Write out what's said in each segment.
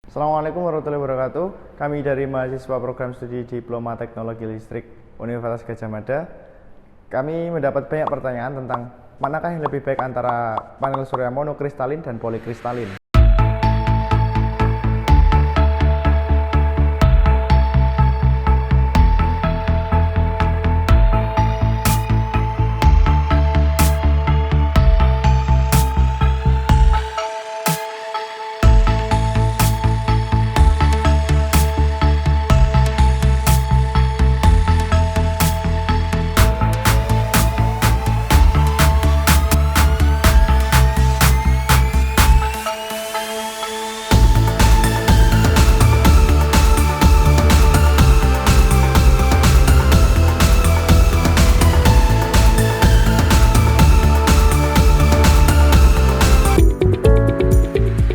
Assalamualaikum warahmatullahi wabarakatuh. Kami dari mahasiswa program studi Diploma Teknologi Listrik Universitas Gadjah Mada. Kami mendapat banyak pertanyaan tentang manakah yang lebih baik antara panel surya monokristalin dan polikristalin.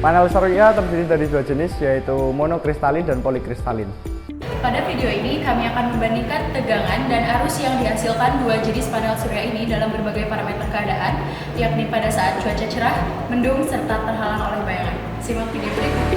Panel surya terdiri dari dua jenis, yaitu monokristalin dan polikristalin. Pada video ini kami akan membandingkan tegangan dan arus yang dihasilkan dua jenis panel surya ini dalam berbagai parameter keadaan, yakni pada saat cuaca cerah, mendung, serta terhalang oleh bayangan. Simak video berikut.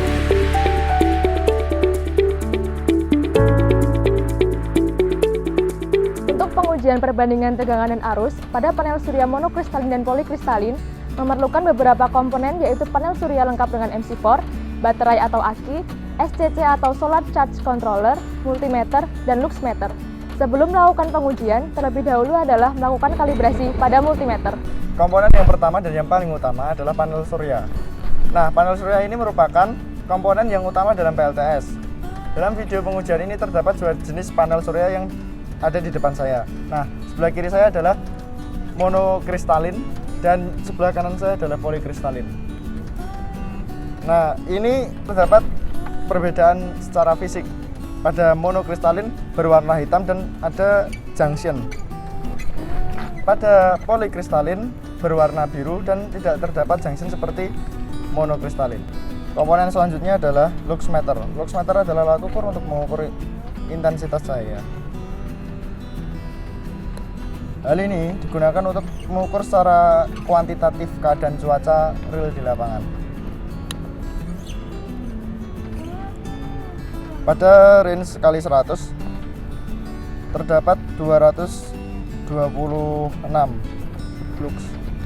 Untuk pengujian perbandingan tegangan dan arus pada panel surya monokristalin dan polikristalin memerlukan beberapa komponen, yaitu panel surya lengkap dengan MC4, baterai atau aki, SCC atau Solar Charge Controller, multimeter, dan luxmeter. Sebelum melakukan pengujian, terlebih dahulu adalah melakukan kalibrasi pada multimeter. Komponen yang pertama dan yang paling utama adalah panel surya. Nah, panel surya ini merupakan komponen yang utama dalam PLTS. Dalam video pengujian ini terdapat dua jenis panel surya yang ada di depan saya. Nah, sebelah kiri saya adalah monokristalin dan sebelah kanan saya adalah polikristalin. Nah, ini terdapat perbedaan secara fisik. Pada monokristalin berwarna hitam dan ada junction. Pada polikristalin berwarna biru dan tidak terdapat junction seperti monokristalin. Komponen selanjutnya adalah luxmeter. Luxmeter adalah alat ukur untuk mengukur intensitas cahaya. Hal ini digunakan untuk mengukur secara kuantitatif keadaan cuaca real di lapangan. Pada range kali 100 terdapat 226 lux.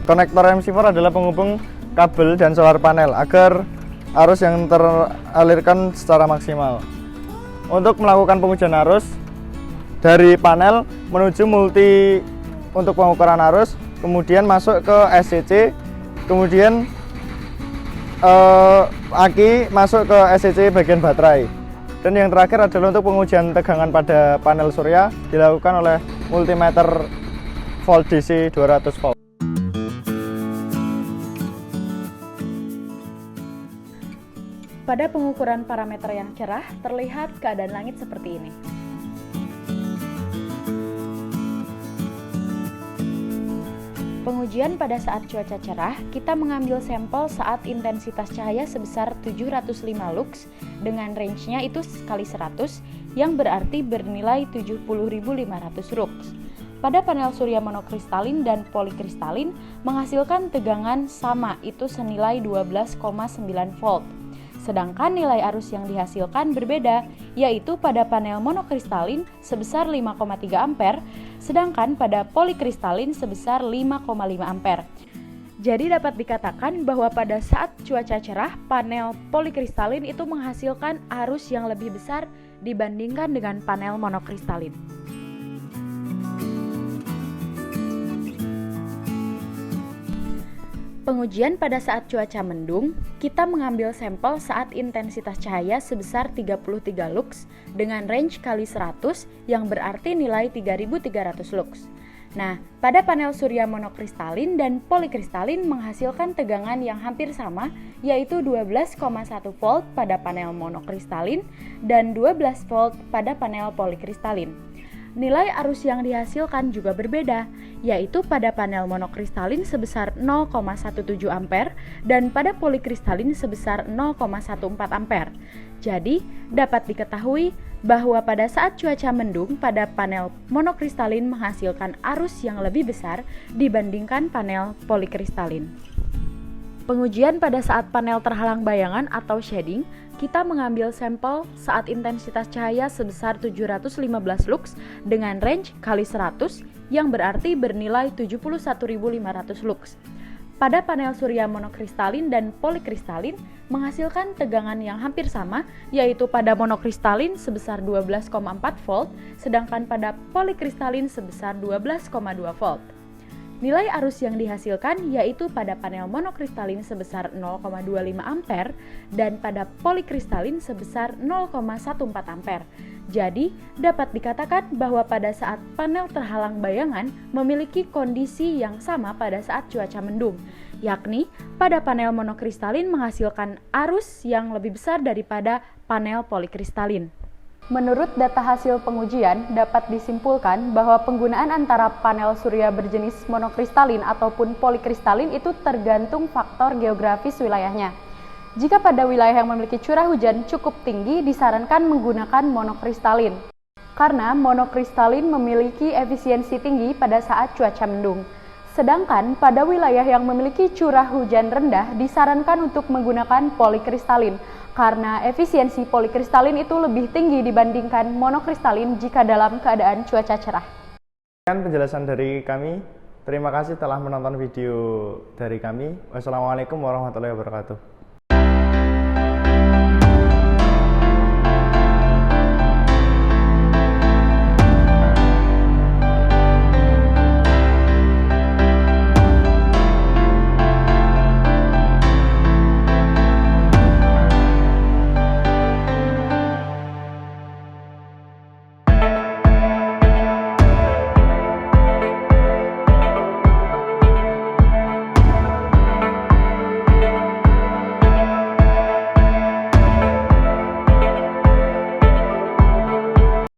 Konektor MC4 adalah penghubung kabel dan solar panel agar arus yang teralirkan secara maksimal. Untuk melakukan pengujian arus dari panel menuju multi untuk pengukuran arus, kemudian masuk ke SCC, kemudian aki masuk ke SCC bagian baterai, dan yang terakhir adalah untuk pengujian tegangan pada panel surya dilakukan oleh multimeter volt DC 200 volt. Pada pengukuran parameter yang cerah, terlihat keadaan langit seperti ini. Pengujian pada saat cuaca cerah, kita mengambil sampel saat intensitas cahaya sebesar 705 lux dengan range-nya itu kali 100 yang berarti bernilai 70.500 lux. Pada panel surya monokristalin dan polikristalin menghasilkan tegangan sama, itu senilai 12,9 volt. Sedangkan nilai arus yang dihasilkan berbeda, yaitu pada panel monokristalin sebesar 5,3 ampere, sedangkan pada polikristalin sebesar 5,5 ampere. Jadi dapat dikatakan bahwa pada saat cuaca cerah, panel polikristalin itu menghasilkan arus yang lebih besar dibandingkan dengan panel monokristalin. Pengujian pada saat cuaca mendung, kita mengambil sampel saat intensitas cahaya sebesar 33 lux dengan range kali 100 yang berarti nilai 3300 lux. Nah, pada panel surya monokristalin dan polikristalin menghasilkan tegangan yang hampir sama, yaitu 12,1 volt pada panel monokristalin dan 12 volt pada panel polikristalin. Nilai arus yang dihasilkan juga berbeda, yaitu pada panel monokristalin sebesar 0,17 ampere dan pada polikristalin sebesar 0,14 ampere. Jadi, dapat diketahui bahwa pada saat cuaca mendung, pada panel monokristalin menghasilkan arus yang lebih besar dibandingkan panel polikristalin. Pengujian pada saat panel terhalang bayangan atau shading, kita mengambil sampel saat intensitas cahaya sebesar 715 lux dengan range kali 100 yang berarti bernilai 71.500 lux. Pada panel surya monokristalin dan polikristalin menghasilkan tegangan yang hampir sama, yaitu pada monokristalin sebesar 12,4 volt, sedangkan pada polikristalin sebesar 12,2 volt. Nilai arus yang dihasilkan yaitu pada panel monokristalin sebesar 0,25 ampere dan pada polikristalin sebesar 0,14 ampere. Jadi, dapat dikatakan bahwa pada saat panel terhalang bayangan memiliki kondisi yang sama pada saat cuaca mendung, yakni pada panel monokristalin menghasilkan arus yang lebih besar daripada panel polikristalin. Menurut data hasil pengujian, dapat disimpulkan bahwa penggunaan antara panel surya berjenis monokristalin ataupun polikristalin itu tergantung faktor geografis wilayahnya. Jika pada wilayah yang memiliki curah hujan cukup tinggi, disarankan menggunakan monokristalin, karena monokristalin memiliki efisiensi tinggi pada saat cuaca mendung. Sedangkan pada wilayah yang memiliki curah hujan rendah, disarankan untuk menggunakan polikristalin, karena efisiensi polikristalin itu lebih tinggi dibandingkan monokristalin jika dalam keadaan cuaca cerah. Sekian penjelasan dari kami. Terima kasih telah menonton video dari kami. Wassalamualaikum warahmatullahi wabarakatuh.